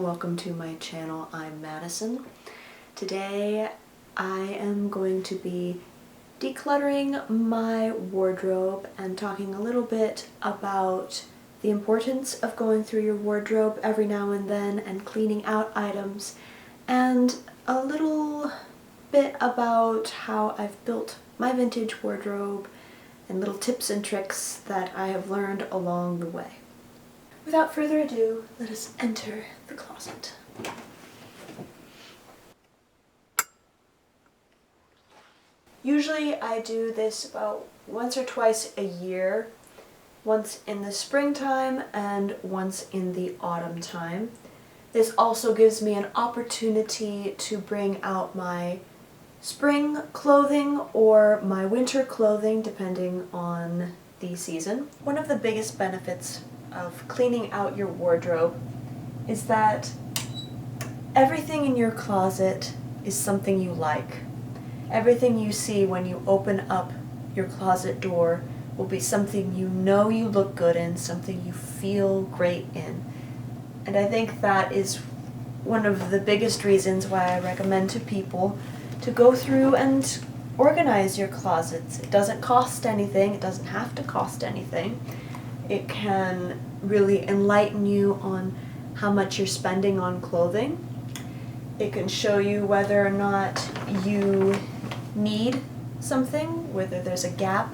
welcome to my channel. I'm Madison. Today I am going to be decluttering my wardrobe and talking a little bit about the importance of going through your wardrobe every now and then and cleaning out items, and a little bit about how I've built my vintage wardrobe and little tips and tricks that I have learned along the way. Without further ado, let us enter the closet. Usually I do this about once or twice a year, once in the springtime and once in the autumn time. This also gives me an opportunity to bring out my spring clothing or my winter clothing depending on the season. One of the biggest benefits of cleaning out your wardrobe is that everything in your closet is something you like. Everything you see when you open up your closet door will be something you know you look good in, something you feel great in. And I think that is one of the biggest reasons why I recommend to people to go through and organize your closets. It doesn't cost anything, it doesn't have to cost anything. It can really enlighten you on how much you're spending on clothing. It can show you whether or not you need something, whether there's a gap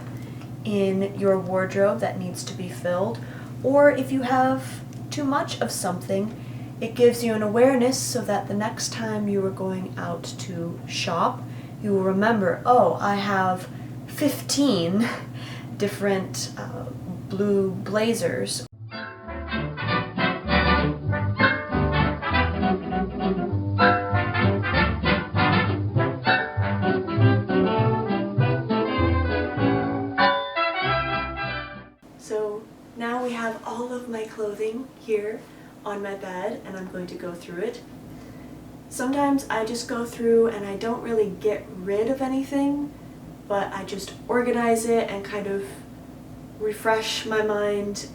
in your wardrobe that needs to be filled, or if you have too much of something. It gives you an awareness so that the next time you are going out to shop, you will remember, oh, I have 15 different blue blazers. So now we have all of my clothing here on my bed, and I'm going to go through it. Sometimes I just go through and I don't really get rid of anything, but I just organize it and kind of refresh my mind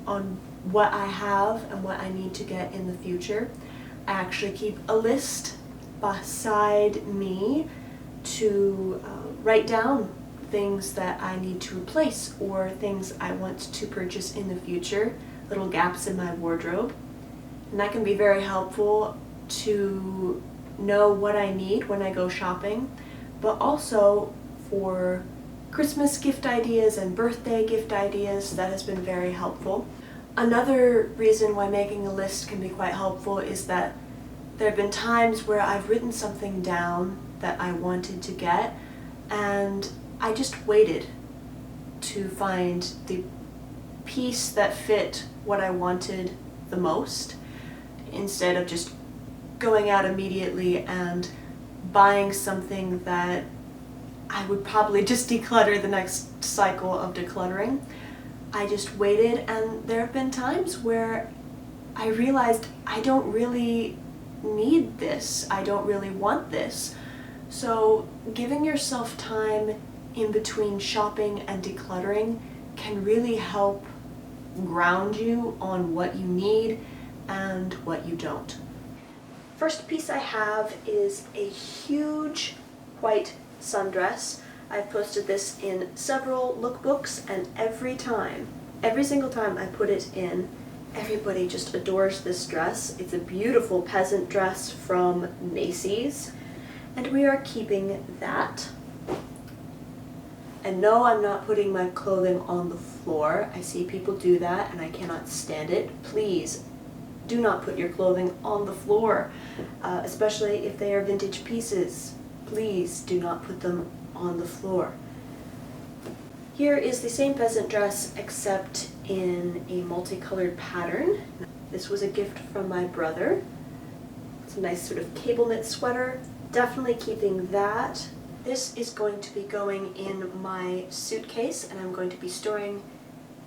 on what I have and what I need to get in the future. I actually keep a list beside me to write down things that I need to replace or things I want to purchase in the future, little gaps in my wardrobe. And that can be very helpful to know what I need when I go shopping, but also for Christmas gift ideas and birthday gift ideas. That has been very helpful. Another reason why making a list can be quite helpful is that there have been times where I've written something down that I wanted to get, and I just waited to find the piece that fit what I wanted the most, instead of just going out immediately and buying something that I would probably just declutter the next cycle of decluttering. I just waited, and there have been times where I realized I don't really need this, I don't really want this. So giving yourself time in between shopping and decluttering can really help ground you on what you need and what you don't. First piece I have is a huge white sundress. I've posted this in several lookbooks, and every single time I put it in, everybody just adores this dress. It's a beautiful peasant dress from Macy's, and we are keeping that. And no, I'm not putting my clothing on the floor. I see people do that and I cannot stand it. Please do not put your clothing on the floor, especially if they are vintage pieces. Please do not put them on the floor. Here is the same peasant dress except in a multicolored pattern. This was a gift from my brother. It's a nice sort of cable knit sweater. Definitely keeping that. This is going to be going in my suitcase, and I'm going to be storing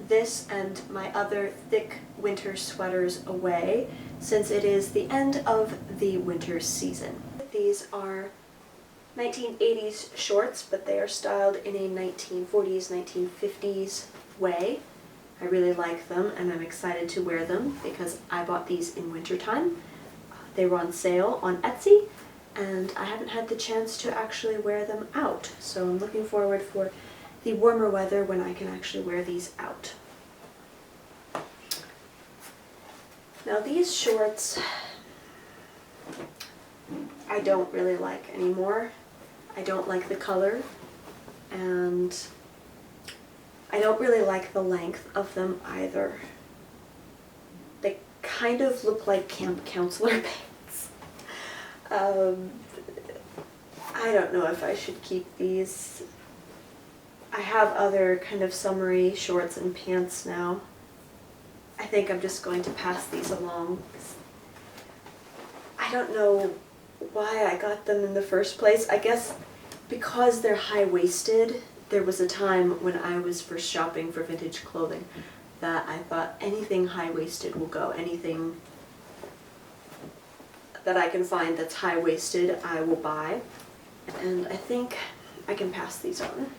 this and my other thick winter sweaters away since it is the end of the winter season. These are 1980s shorts, but they are styled in a 1940s, 1950s way. I really like them, and I'm excited to wear them because I bought these in wintertime. They were on sale on Etsy, and I haven't had the chance to actually wear them out. So I'm looking forward for the warmer weather when I can actually wear these out. Now these shorts I don't really like anymore. I don't like the color, and I don't really like the length of them either. They kind of look like camp counselor pants. I don't know if I should keep these. I have other kind of summery shorts and pants now. I think I'm just going to pass these along. I don't know why I got them in the first place. I guess because they're high-waisted, there was a time when I was first shopping for vintage clothing that I thought anything high-waisted will go. Anything that I can find that's high-waisted, I will buy. And I think I can pass these on.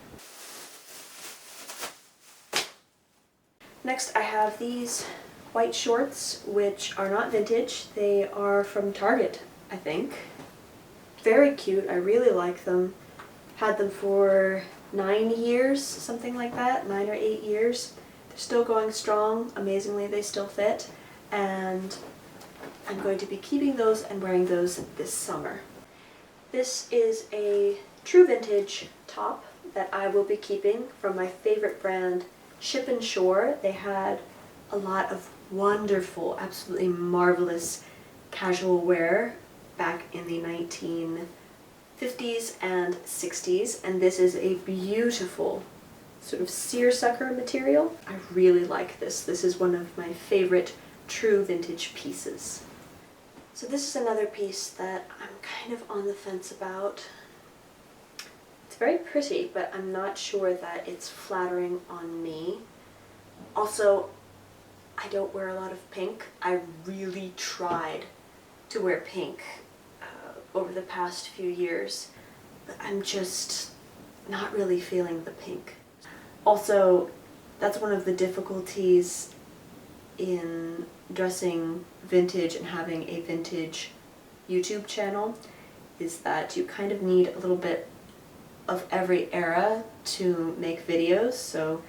Next I have these white shorts, which are not vintage. They are from Target, I think. Very cute. I really like them. Had them for 9 years, something like that, 9 or 8 years. They're still going strong. Amazingly, they still fit. And I'm going to be keeping those and wearing those this summer. This is a true vintage top that I will be keeping from my favorite brand, Ship and Shore. They had a lot of wonderful, absolutely marvelous casual wear back in the 1950s and 60s, and this is a beautiful sort of seersucker material. I really like this. This is one of my favorite true vintage pieces. So this is another piece that I'm kind of on the fence about. It's very pretty, but I'm not sure that it's flattering on me. Also, I don't wear a lot of pink. I really tried to wear pink over the past few years, but I'm just not really feeling the pink. Also, that's one of the difficulties in dressing vintage and having a vintage YouTube channel, is that you kind of need a little bit of every era to make videos. So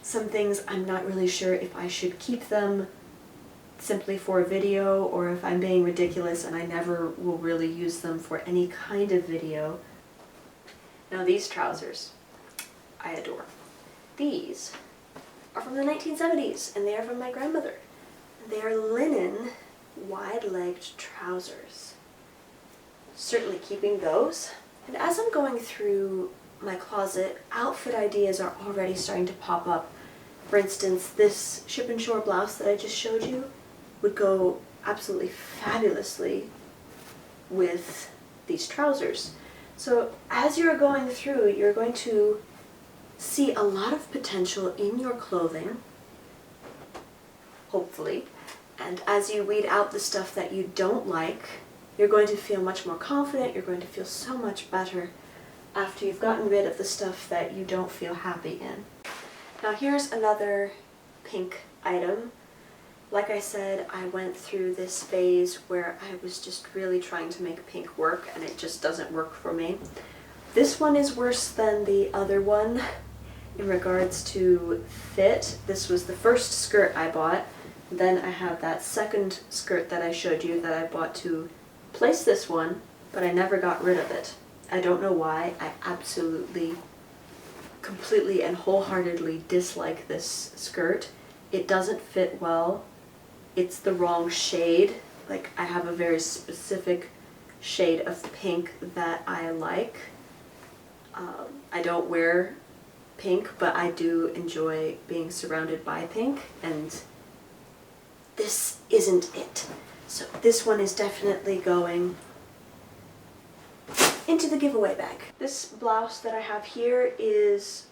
some things I'm not really sure if I should keep them simply for a video, or if I'm being ridiculous and I never will really use them for any kind of video. Now these trousers, I adore. These are from the 1970s, and they are from my grandmother. They are linen, wide-legged trousers. Certainly keeping those. And as I'm going through my closet, outfit ideas are already starting to pop up. For instance, this Ship and Shore blouse that I just showed you would go absolutely fabulously with these trousers. So as you're going through, you're going to see a lot of potential in your clothing, hopefully. And as you weed out the stuff that you don't like, you're going to feel much more confident. You're going to feel so much better after you've gotten rid of the stuff that you don't feel happy in. Now here's another pink item. Like I said, I went through this phase where I was just really trying to make pink work, and it just doesn't work for me. This one is worse than the other one in regards to fit. This was the first skirt I bought. Then I have that second skirt that I showed you that I bought to place this one, but I never got rid of it. I don't know why. I absolutely, completely and wholeheartedly dislike this skirt. It doesn't fit well. It's the wrong shade. Like, I have a very specific shade of pink that I like. I don't wear pink, but I do enjoy being surrounded by pink, and this isn't it. So this one is definitely going into the giveaway bag. This blouse that I have here is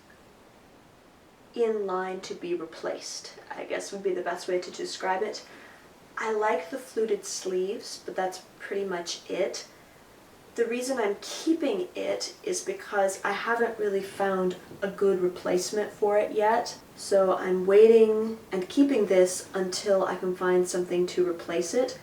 in line to be replaced, I guess would be the best way to describe it. I like the fluted sleeves, but that's pretty much it. The reason I'm keeping it is because I haven't really found a good replacement for it yet. So I'm waiting and keeping this until I can find something to replace it.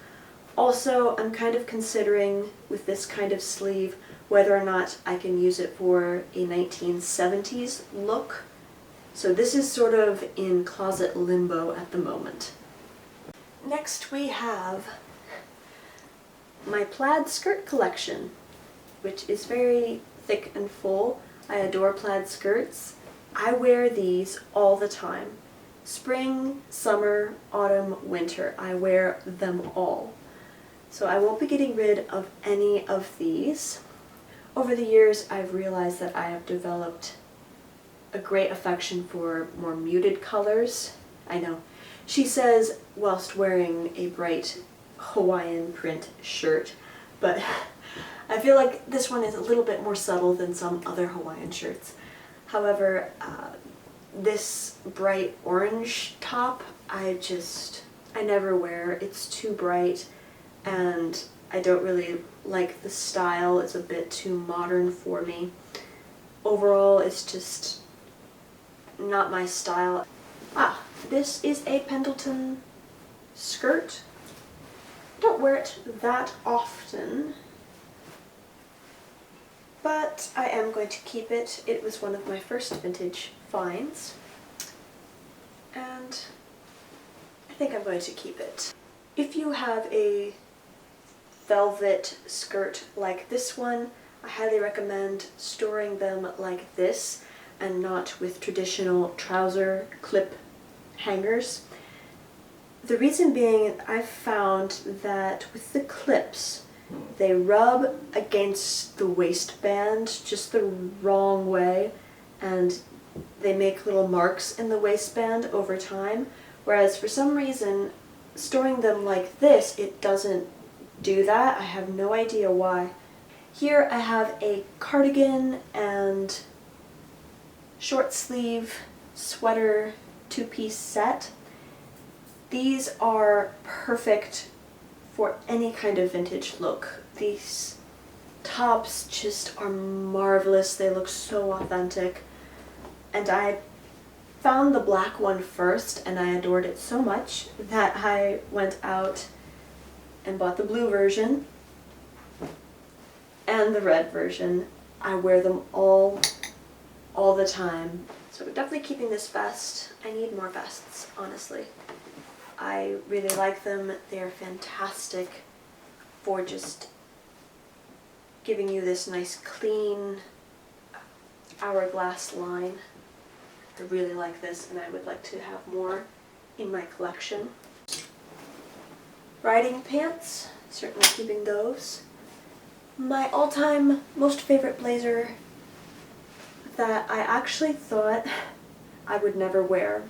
Also, I'm kind of considering with this kind of sleeve whether or not I can use it for a 1970s look. So this is sort of in closet limbo at the moment. Next we have my plaid skirt collection, which is very thick and full. I adore plaid skirts. I wear these all the time. Spring, summer, autumn, winter. I wear them all. So I won't be getting rid of any of these. Over the years, I've realized that I have developed a great affection for more muted colors. I know. She says whilst wearing a bright Hawaiian print shirt, but I feel like this one is a little bit more subtle than some other Hawaiian shirts. However, this bright orange top, I never wear. It's too bright and I don't really like the style. It's a bit too modern for me. Overall, it's just not my style. This is a Pendleton skirt. I don't wear it that often, but I am going to keep it. It was one of my first vintage finds, and I think I'm going to keep it. If you have a velvet skirt like this one, I highly recommend storing them like this and not with traditional trouser clip hangers. The reason being, I've found that with the clips, they rub against the waistband just the wrong way and they make little marks in the waistband over time, whereas for some reason storing them like this, it doesn't do that. I have no idea why. Here I have a cardigan and short sleeve sweater two-piece set. These are perfect for any kind of vintage look. These tops just are marvelous. They look so authentic. And I found the black one first and I adored it so much that I went out and bought the blue version and the red version. I wear them all the time. So we're definitely keeping this vest. I need more vests, honestly. I really like them. They're fantastic for just giving you this nice clean hourglass line. I really like this and I would like to have more in my collection. Riding pants, certainly keeping those. My all-time most favorite blazer that I actually thought I would never wear.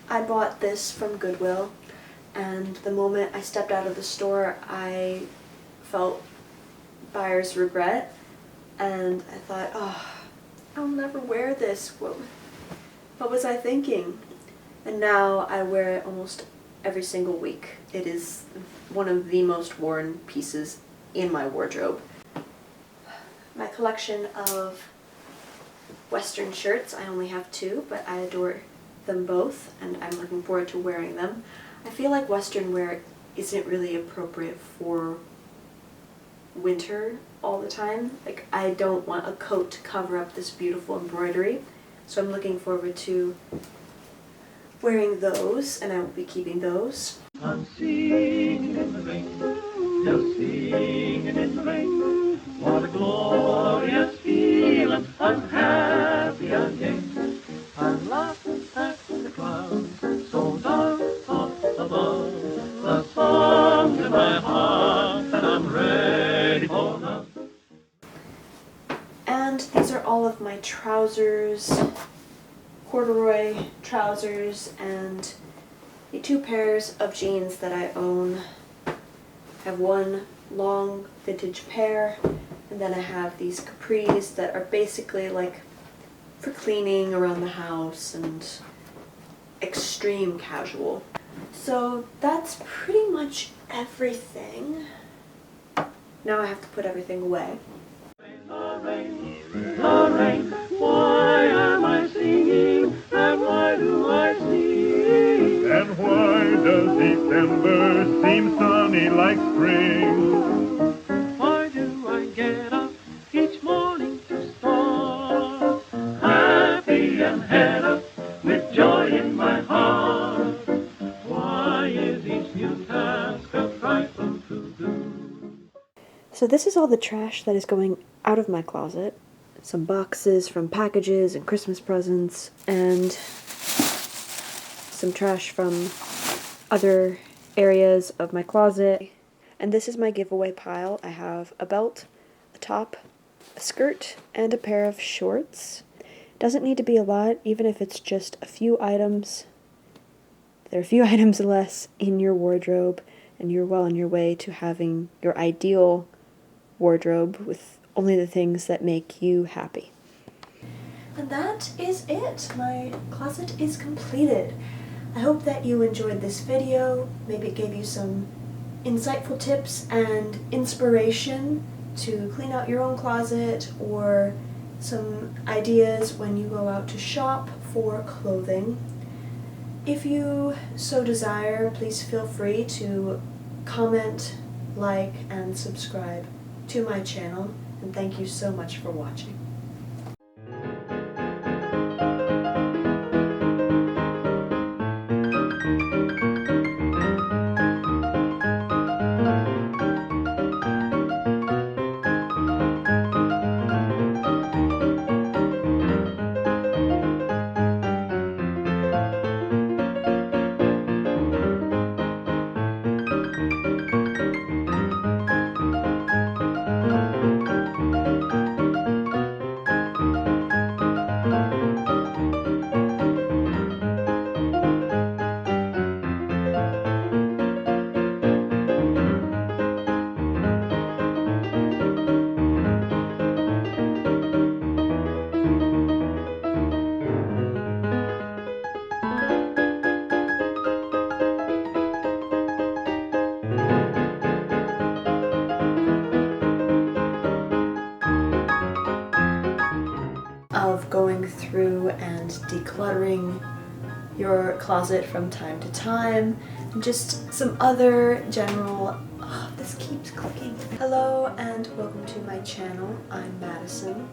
I bought this from Goodwill, and the moment I stepped out of the store, I felt buyer's regret, and I thought, oh, I'll never wear this. What was I thinking? And now I wear it almost every single week. It is one of the most worn pieces in my wardrobe. My collection of Western shirts, I only have two, but I adore them both and I'm looking forward to wearing them. I feel like Western wear isn't really appropriate for winter all the time. Like, I don't want a coat to cover up this beautiful embroidery, so I'm looking forward to wearing those, and I will be keeping those. I'm singing in the rain, just singing in the rain. What a glorious feeling, I'm happy again. I'm laughing at the clouds, so dark up above. The song's in my heart, and I'm ready for love. And these are all of my trousers, corduroy trousers, and the two pairs of jeans that I own. I have one long vintage pair, and then I have these capris that are basically like for cleaning around the house and extreme casual. So that's pretty much everything. Now I have to put everything away. The rain, why am I singing, and why do I sing? And why does December seem sunny like like spring. Why do I get up each morning to start happy and head up with joy in my heart? Why is each new task a trifle to do? So this is all the trash that is going out of my closet. Some boxes from packages and Christmas presents, and some trash from other areas of my closet. And this is my giveaway pile. I have a belt, a top, a skirt, and a pair of shorts. Doesn't need to be a lot, even if it's just a few items. There are a few items less in your wardrobe, and you're well on your way to having your ideal wardrobe with only the things that make you happy. And that is it. My closet is completed. I hope that you enjoyed this video. Maybe it gave you some insightful tips and inspiration to clean out your own closet, or some ideas when you go out to shop for clothing. If you so desire, please feel free to comment, like, and subscribe to my channel, and thank you so much for watching. Of going through and decluttering your closet from time to time, and just some other general... Oh, this keeps clicking. Hello and welcome to my channel. I'm Madison.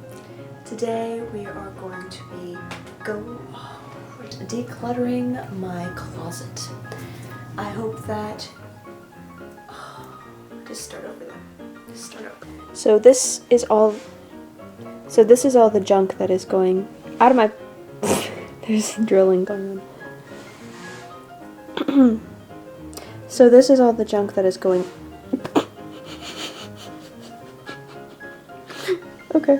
Today we are going to be decluttering my closet. I hope that... just start over there. Just start over. So this is all the junk that is going out of my... There's drilling going on. So this is all the junk that is going... Okay.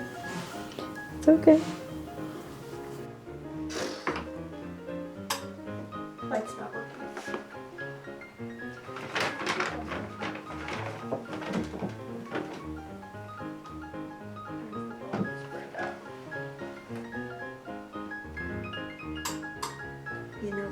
It's okay. Light's not working. You know